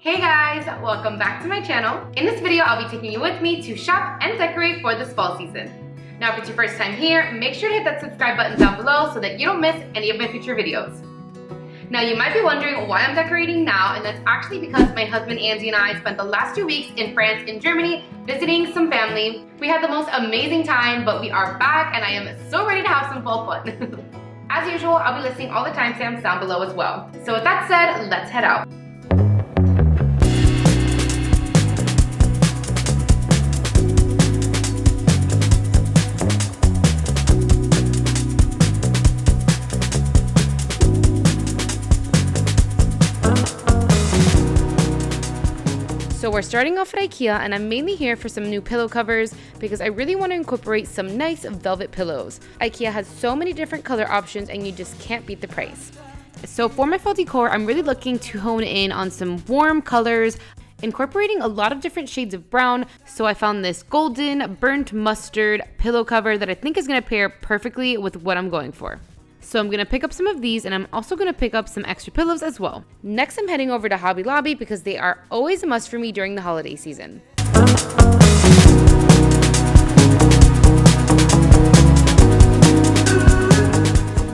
Hey guys, welcome back to my channel. In this video, I'll be taking you with me to shop and decorate for this fall season. Now, if it's your first time here, make sure to hit that subscribe button down below so that you don't miss any of my future videos. Now, you might be wondering why I'm decorating now, and that's actually because my husband Andy and I spent the last 2 weeks in France and Germany visiting some family. We had the most amazing time, but we are back and I am so ready to have some fall fun. As usual, I'll be listing all the timestamps down below as well. So with that said, let's head out. So we're starting off at IKEA, and I'm mainly here for some new pillow covers because I really want to incorporate some nice velvet pillows. IKEA has so many different color options and you just can't beat the price. So for my fall decor, I'm really looking to hone in on some warm colors, incorporating a lot of different shades of brown. So I found this golden burnt mustard pillow cover that I think is going to pair perfectly with what I'm going for. So I'm going to pick up some of these, and I'm also going to pick up some extra pillows as well. Next, I'm heading over to Hobby Lobby because they are always a must for me during the holiday season.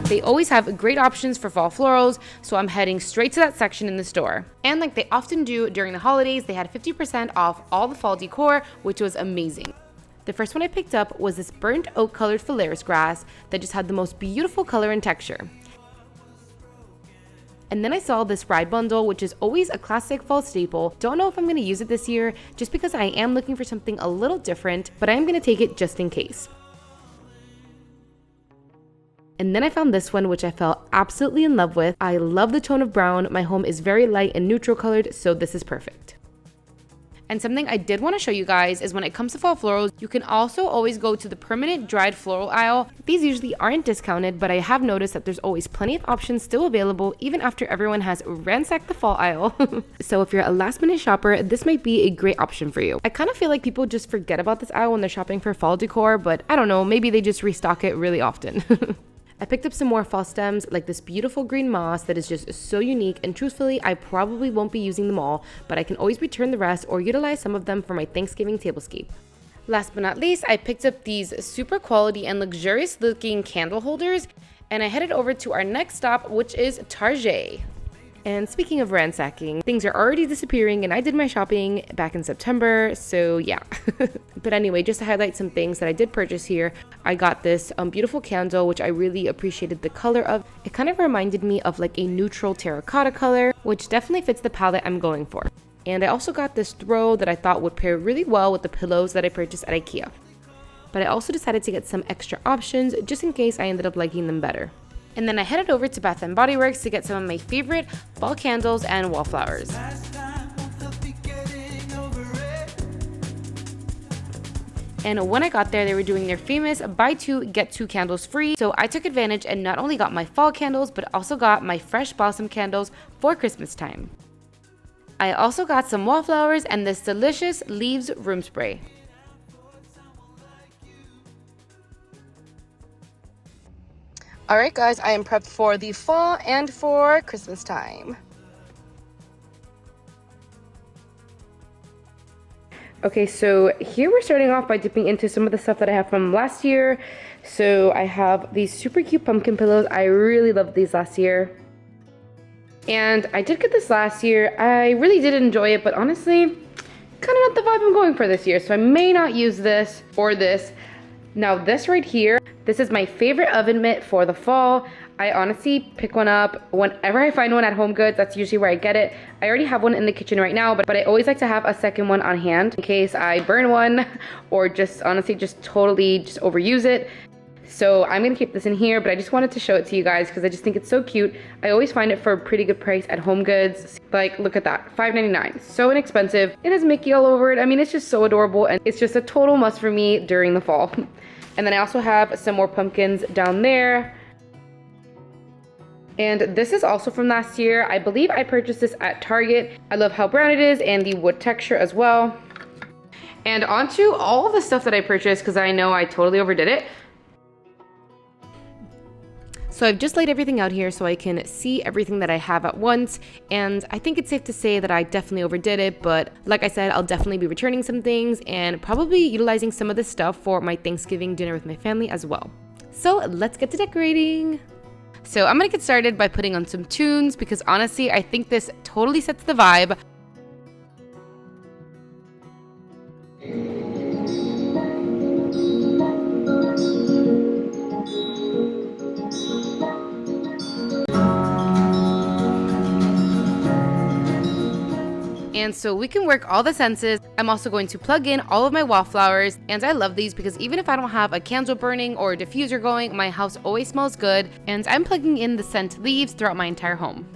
They always have great options for fall florals, so I'm heading straight to that section in the store. And like they often do during the holidays, they had 50% off all the fall decor, which was amazing. The first one I picked up was this burnt oak colored phalaris grass that just had the most beautiful color and texture. And then I saw this ride bundle, which is always a classic fall staple. Don't know if I'm going to use it this year just because I am looking for something a little different, but I am going to take it just in case. And then I found this one, which I fell absolutely in love with. I love the tone of brown. My home is very light and neutral colored, so this is perfect. And something I did want to show you guys is when it comes to fall florals, you can also always go to the permanent dried floral aisle. These usually aren't discounted, but I have noticed that there's always plenty of options still available even after everyone has ransacked the fall aisle. So if you're a last minute shopper, this might be a great option for you. I kind of feel like people just forget about this aisle when they're shopping for fall decor, but I don't know, maybe they just restock it really often. I picked up some more fall stems, like this beautiful green moss that is just so unique, and truthfully, I probably won't be using them all, but I can always return the rest or utilize some of them for my Thanksgiving tablescape. Last but not least, I picked up these super quality and luxurious looking candle holders, and I headed over to our next stop, which is Target. And speaking of ransacking, things are already disappearing and I did my shopping back in September, so yeah. But anyway, just to highlight some things that I did purchase here, I got this beautiful candle, which I really appreciated the color of. It kind of reminded me of like a neutral terracotta color, which definitely fits the palette I'm going for. And I also got this throw that I thought would pair really well with the pillows that I purchased at IKEA. But I also decided to get some extra options just in case I ended up liking them better. And then I headed over to Bath & Body Works to get some of my favorite fall candles and wallflowers. And when I got there, they were doing their famous buy 2 get 2 candles free. So I took advantage and not only got my fall candles, but also got my fresh blossom candles for Christmas time. I also got some wallflowers and this delicious leaves room spray. Alright guys, I am prepped for the fall and for Christmas time. Okay, so here we're starting off by dipping into some of the stuff that I have from last year. So I have these super cute pumpkin pillows. I really loved these last year. And I did get this last year. I really did enjoy it, but honestly, kind of not the vibe I'm going for this year. So I may not use this or this. Now this right here, this is my favorite oven mitt for the fall. I honestly pick one up whenever I find one at Home Goods. That's usually where I get it. I already have one in the kitchen right now, but I always like to have a second one on hand in case I burn one or just honestly just totally just overuse it. So I'm gonna keep this in here, but I just wanted to show it to you guys because I just think it's so cute. I always find it for a pretty good price at Home Goods. Like, look at that, $5.99, so inexpensive. It has Mickey all over it. I mean, it's just so adorable, and it's just a total must for me during the fall. And then I also have some more pumpkins down there. And this is also from last year. I believe I purchased this at Target. I love how brown it is and the wood texture as well. And onto all of the stuff that I purchased because I know I totally overdid it. So I've just laid everything out here so I can see everything that I have at once, and I think it's safe to say that I definitely overdid it, but like I said, I'll definitely be returning some things and probably utilizing some of this stuff for my Thanksgiving dinner with my family as well. So let's get to decorating. So I'm gonna get started by putting on some tunes because honestly, I think this totally sets the vibe. And so we can work all the senses. I'm also going to plug in all of my wallflowers, and I love these because even if I don't have a candle burning or a diffuser going, my house always smells good, and I'm plugging in the scent leaves throughout my entire home.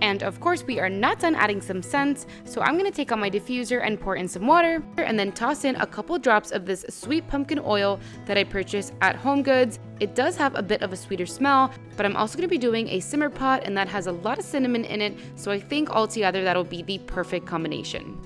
And of course, we are not done adding some scents, so I'm gonna take out my diffuser and pour in some water, and then toss in a couple drops of this sweet pumpkin oil that I purchased at HomeGoods. It does have a bit of a sweeter smell, but I'm also gonna be doing a simmer pot, and that has a lot of cinnamon in it, so I think altogether that'll be the perfect combination.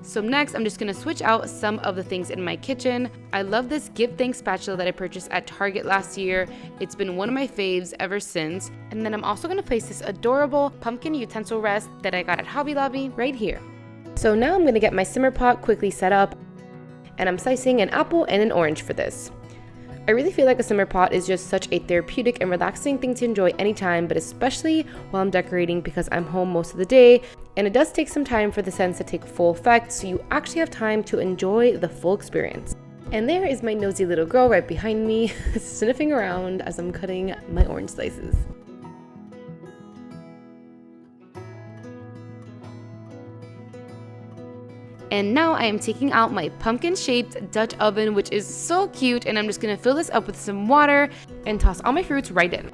So next, I'm just gonna switch out some of the things in my kitchen. I love this Give Thanks spatula that I purchased at Target last year. It's been one of my faves ever since. And then I'm also gonna place this adorable pumpkin utensil rest that I got at Hobby Lobby right here. So now I'm gonna get my simmer pot quickly set up, and I'm slicing an apple and an orange for this. I really feel like a simmer pot is just such a therapeutic and relaxing thing to enjoy anytime, but especially while I'm decorating because I'm home most of the day, and it does take some time for the scents to take full effect, so you actually have time to enjoy the full experience. And there is my nosy little girl right behind me, sniffing around as I'm cutting my orange slices. And now I am taking out my pumpkin-shaped Dutch oven, which is so cute, and I'm just gonna fill this up with some water and toss all my fruits right in.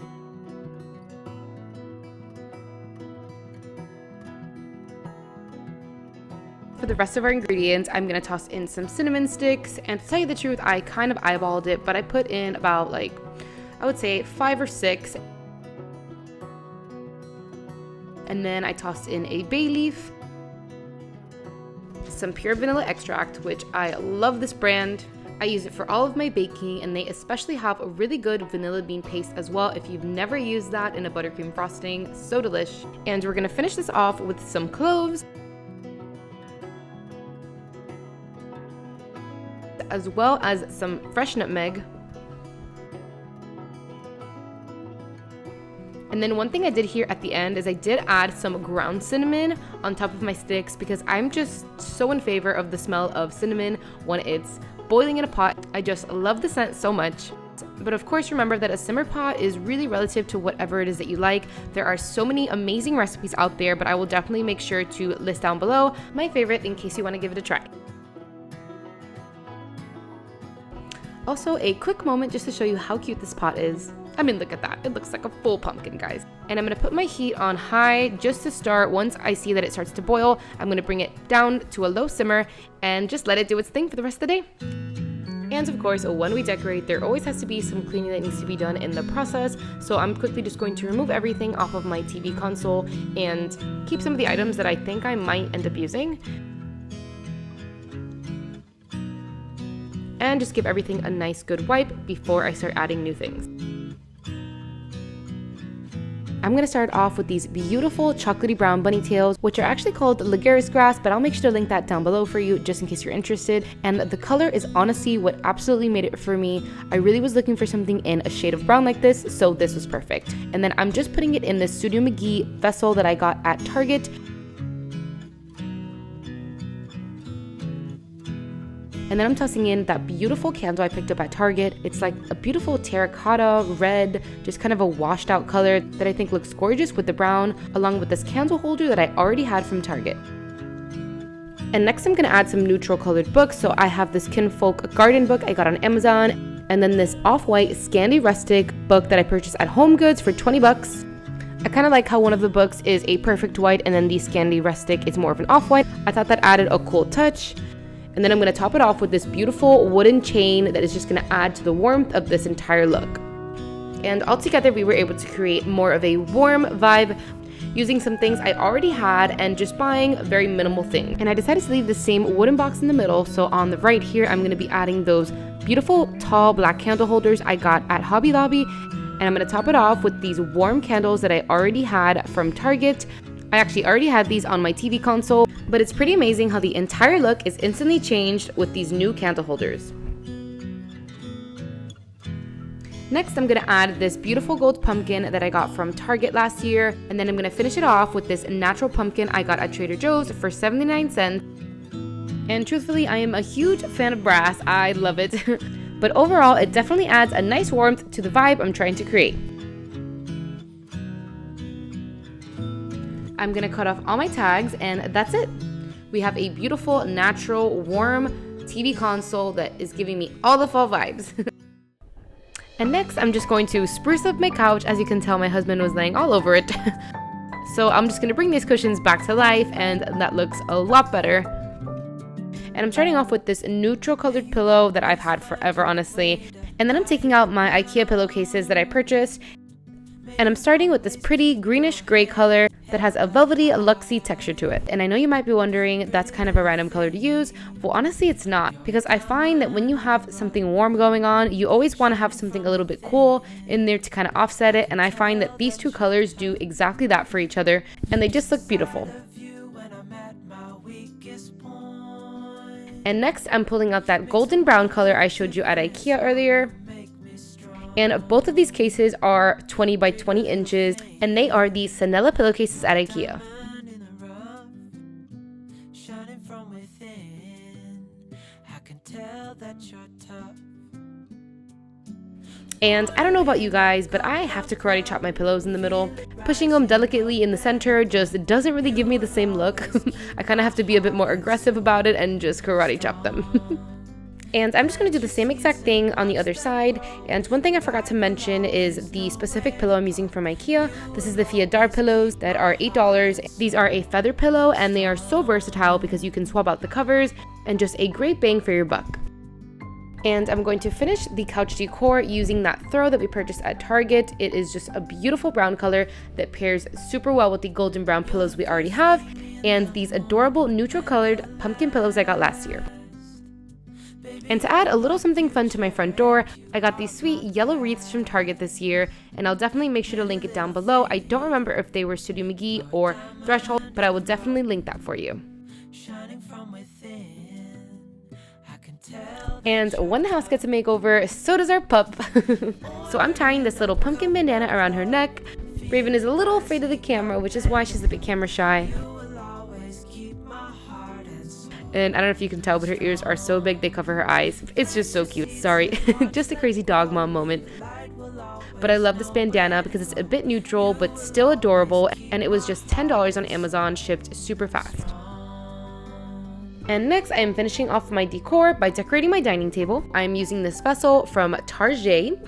For the rest of our ingredients, I'm gonna toss in some cinnamon sticks, and to tell you the truth, I kind of eyeballed it, but I put in about I would say 5 or 6. And then I tossed in a bay leaf, some pure vanilla extract, which I love this brand. I use it for all of my baking, and they especially have a really good vanilla bean paste as well if you've never used that in a buttercream frosting. So delish. And we're gonna finish this off with some cloves, as well as some fresh nutmeg. And then one thing I did here at the end is I did add some ground cinnamon on top of my sticks because I'm just so in favor of the smell of cinnamon when it's boiling in a pot. I just love the scent so much. But of course, remember that a simmer pot is really relative to whatever it is that you like. There are so many amazing recipes out there, but I will definitely make sure to list down below my favorite in case you want to give it a try. Also, a quick moment just to show you how cute this pot is. I mean, look at that. It looks like a full pumpkin, guys. And I'm gonna put my heat on high just to start. Once I see that it starts to boil, I'm gonna bring it down to a low simmer and just let it do its thing for the rest of the day. And of course, when we decorate, there always has to be some cleaning that needs to be done in the process. So I'm quickly just going to remove everything off of my TV console and keep some of the items that I think I might end up using. And just give everything a nice good wipe before I start adding new things. I'm gonna start off with these beautiful chocolatey brown bunny tails, which are actually called Lagaris grass, but I'll make sure to link that down below for you just in case you're interested. And the color is honestly what absolutely made it for me. I really was looking for something in a shade of brown like this, so this was perfect. And then I'm just putting it in this Studio McGee vessel that I got at Target. And then I'm tossing in that beautiful candle I picked up at Target. It's like a beautiful terracotta red, just kind of a washed out color that I think looks gorgeous with the brown, along with this candle holder that I already had from Target. And next I'm gonna add some neutral colored books. So I have this Kinfolk garden book I got on Amazon, and then this off-white Scandi Rustic book that I purchased at HomeGoods for 20 bucks. I kind of like how one of the books is a perfect white and then the Scandi Rustic is more of an off-white. I thought that added a cool touch. And then I'm going to top it off with this beautiful wooden chain that is just going to add to the warmth of this entire look. And altogether, we were able to create more of a warm vibe using some things I already had and just buying very minimal things. And I decided to leave the same wooden box in the middle. So on the right here, I'm going to be adding those beautiful tall black candle holders I got at Hobby Lobby. And I'm going to top it off with these warm candles that I already had from Target. I actually already had these on my TV console, but it's pretty amazing how the entire look is instantly changed with these new candle holders. Next, I'm going to add this beautiful gold pumpkin that I got from Target last year, and then I'm going to finish it off with this natural pumpkin I got at Trader Joe's for 79 cents. And truthfully, I am a huge fan of brass. I love it. But overall, it definitely adds a nice warmth to the vibe I'm trying to create. I'm gonna cut off all my tags, and that's it. We have a beautiful, natural, warm TV console that is giving me all the fall vibes. And next, I'm just going to spruce up my couch. As you can tell, my husband was laying all over it. So I'm just gonna bring these cushions back to life, and that looks a lot better. And I'm starting off with this neutral colored pillow that I've had forever, honestly. And then I'm taking out my IKEA pillowcases that I purchased. And I'm starting with this pretty greenish gray color that has a velvety, luxy texture to it. And I know you might be wondering, that's kind of a random color to use. Well, honestly, it's not. Because I find that when you have something warm going on, you always want to have something a little bit cool in there to kind of offset it. And I find that these two colors do exactly that for each other. And they just look beautiful. And next, I'm pulling out that golden brown color I showed you at IKEA earlier. And both of these cases are 20 by 20 inches, and they are the Sanella pillowcases at IKEA. And I don't know about you guys, but I have to karate chop my pillows in the middle. Pushing them delicately in the center just doesn't really give me the same look. I kind of have to be a bit more aggressive about it and just karate chop them. And I'm just going to do the same exact thing on the other side. And one thing I forgot to mention is the specific pillow I'm using from IKEA. This is the Fiadar pillows that are $8. These are a feather pillow, and they are so versatile because you can swap out the covers, and just a great bang for your buck. And I'm going to finish the couch decor using that throw that we purchased at Target. It is just a beautiful brown color that pairs super well with the golden brown pillows we already have, and these adorable neutral colored pumpkin pillows I got last year. And to add a little something fun to my front door, I got these sweet yellow wreaths from Target this year, and I'll definitely make sure to link it down below. I don't remember if they were Studio McGee or Threshold, but I will definitely link that for you. And when the house gets a makeover, so does our pup. So I'm tying this little pumpkin bandana around her neck. Raven is a little afraid of the camera, which is why she's a bit camera shy. And I don't know if you can tell, but her ears are so big they cover her eyes. It's just so cute. Sorry, just a crazy dog mom moment. But I love this bandana because it's a bit neutral but still adorable, and it was just $10 on Amazon, shipped super fast. And next, I am finishing off my decor by decorating my dining table. I'm using this vessel from Target,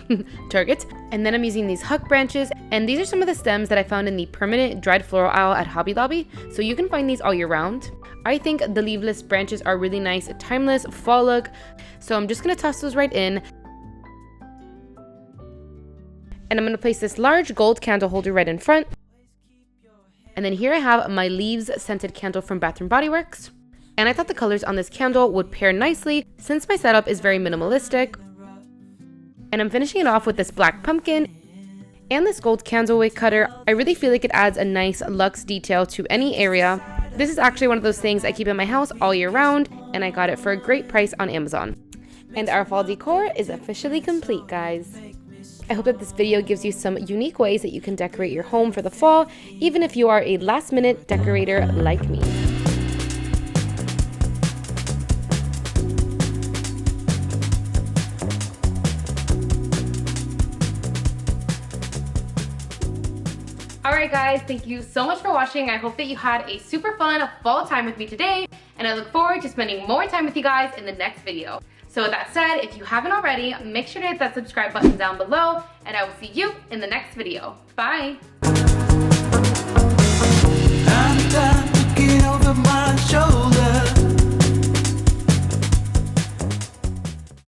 and then I'm using these huck branches, and these are some of the stems that I found in the permanent dried floral aisle at Hobby Lobby, so you can find these all year round. I think the leafless branches are really nice, timeless, fall look, so I'm just going to toss those right in. And I'm going to place this large gold candle holder right in front. And then here I have my leaves scented candle from Bath & Body Works. And I thought the colors on this candle would pair nicely since my setup is very minimalistic. And I'm finishing it off with this black pumpkin and this gold candle wick cutter. I really feel like it adds a nice luxe detail to any area. This is actually one of those things I keep in my house all year round, and I got it for a great price on Amazon. And our fall decor is officially complete, guys. I hope that this video gives you some unique ways that you can decorate your home for the fall, even if you are a last-minute decorator like me. Alright guys, thank you so much for watching. I hope that you had a super fun fall time with me today, and I look forward to spending more time with you guys in the next video. So with that said, if you haven't already, make sure to hit that subscribe button down below, and I will see you in the next video. Bye!